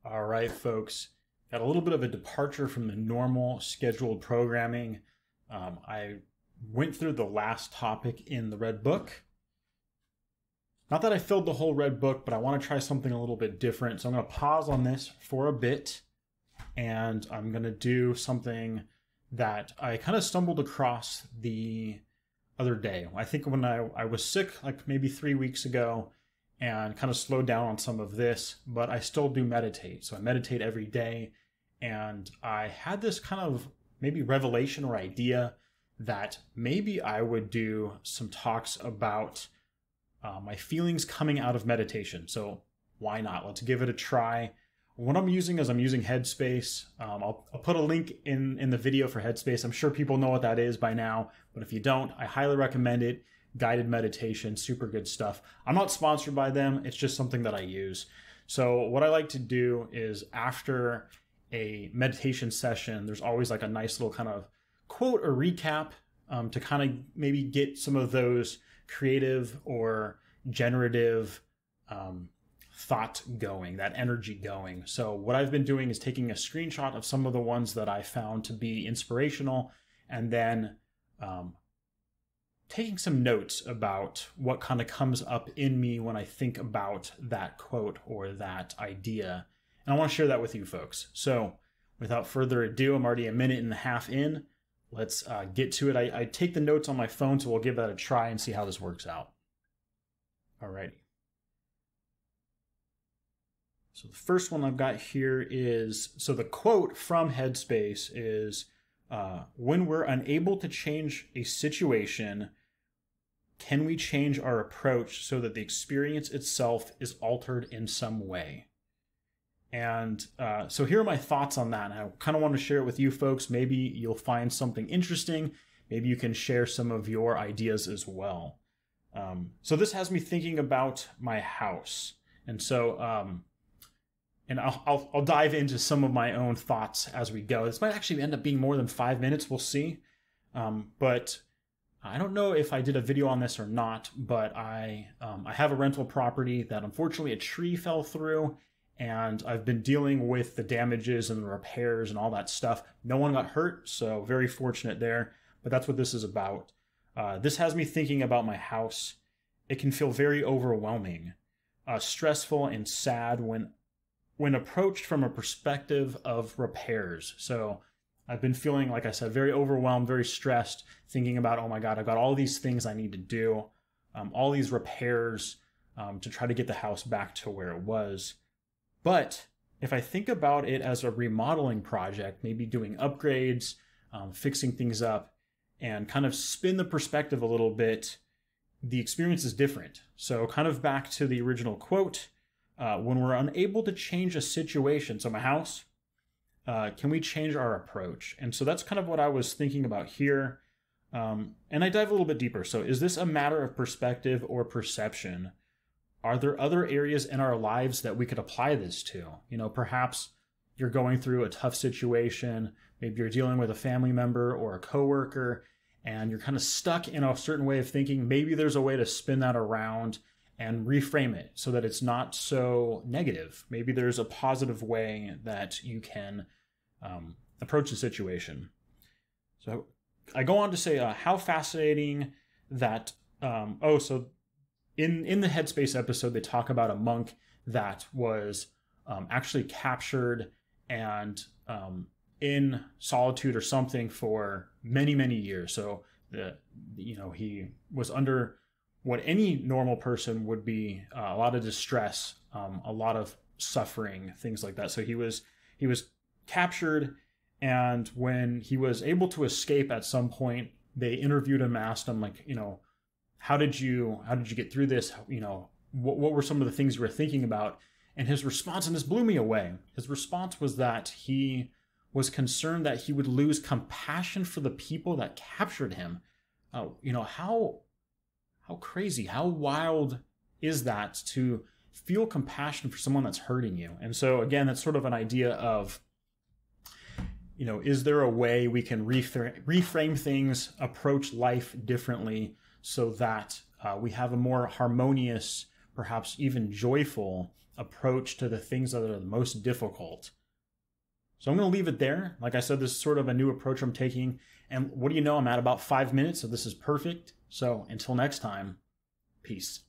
All right, folks. Got a little bit of a departure from the normal scheduled programming. I went through the last topic in the Red Book. Not that I filled the whole Red Book, but I want to try something a little bit different. So I'm going to pause on this for a bit, and I'm going to do something that I kind of stumbled across the other day. I think when I was sick, like maybe 3 weeks ago, and kind of slowed down on some of this, but I still do meditate. So I meditate every day, and I had this kind of maybe revelation or idea that maybe I would do some talks about my feelings coming out of meditation. So why not? Let's give it a try. What I'm using is I'm using Headspace. I'll put a link in the video for Headspace. I'm sure people know what that is by now, but if you don't, I highly recommend it. Guided meditation, super good stuff. I'm not sponsored by them. It's just something that I use. So what I like to do is after a meditation session, there's always like a nice little kind of quote or recap to kind of maybe get some of those creative or generative thought going, that energy going. So what I've been doing is taking a screenshot of some of the ones that I found to be inspirational, and then taking some notes about what kind of comes up in me when I think about that quote or that idea. And I want to share that with you folks. So without further ado, I'm already a minute and a half in. Let's get to it. I take the notes on my phone, so we'll give that a try and see how this works out. Alrighty. So the first one I've got here is, so the quote from Headspace is, when we're unable to change a situation, can we change our approach so that the experience itself is altered in some way? And so here are my thoughts on that. And I kind of want to share it with you folks. Maybe you'll find something interesting. Maybe you can share some of your ideas as well. So this has me thinking about my house. And so, and I'll dive into some of my own thoughts as we go. This might actually end up being more than 5 minutes. We'll see. But I don't know if I did a video on this or not, but I have a rental property that unfortunately a tree fell through, and I've been dealing with the damages and the repairs and all that stuff. No one got hurt, so very fortunate there. But that's what this is about. This has me thinking about my house. It can feel very overwhelming, stressful, and sad when approached from a perspective of repairs. So I've been feeling, like I said, very overwhelmed, very stressed, thinking about, oh my God, I've got all these things I need to do, all these repairs to try to get the house back to where it was. But if I think about it as a remodeling project, maybe doing upgrades, fixing things up, and kind of spin the perspective a little bit, the experience is different. So kind of back to the original quote, when we're unable to change a situation, so my house, can we change our approach? And so that's kind of what I was thinking about here. And I dive a little bit deeper. So is this a matter of perspective or perception? Are there other areas in our lives that we could apply this to? You know, perhaps you're going through a tough situation. Maybe you're dealing with a family member or a coworker, and you're kind of stuck in a certain way of thinking. Maybe there's a way to spin that around and reframe it so that it's not so negative. Maybe there's a positive way that you can approach the situation. So I go on to say how fascinating that, so in the Headspace episode, they talk about a monk that was actually captured and in solitude or something for many, many years. So, he was under what any normal person would be, a lot of distress, a lot of suffering, things like that. So he was captured, and when he was able to escape at some point, they interviewed him, asked him, like, how did you get through this? What were some of the things you were thinking about? And his response, and this blew me away, his response was that he was concerned that he would lose compassion for the people that captured him. How crazy, how wild is that to feel compassion for someone that's hurting you? And so again, that's sort of an idea of, is there a way we can reframe things, approach life differently so that we have a more harmonious, perhaps even joyful approach to the things that are the most difficult. So I'm going to leave it there. Like I said, this is sort of a new approach I'm taking. And what do you know? I'm at about 5 minutes, so this is perfect. So until next time, peace.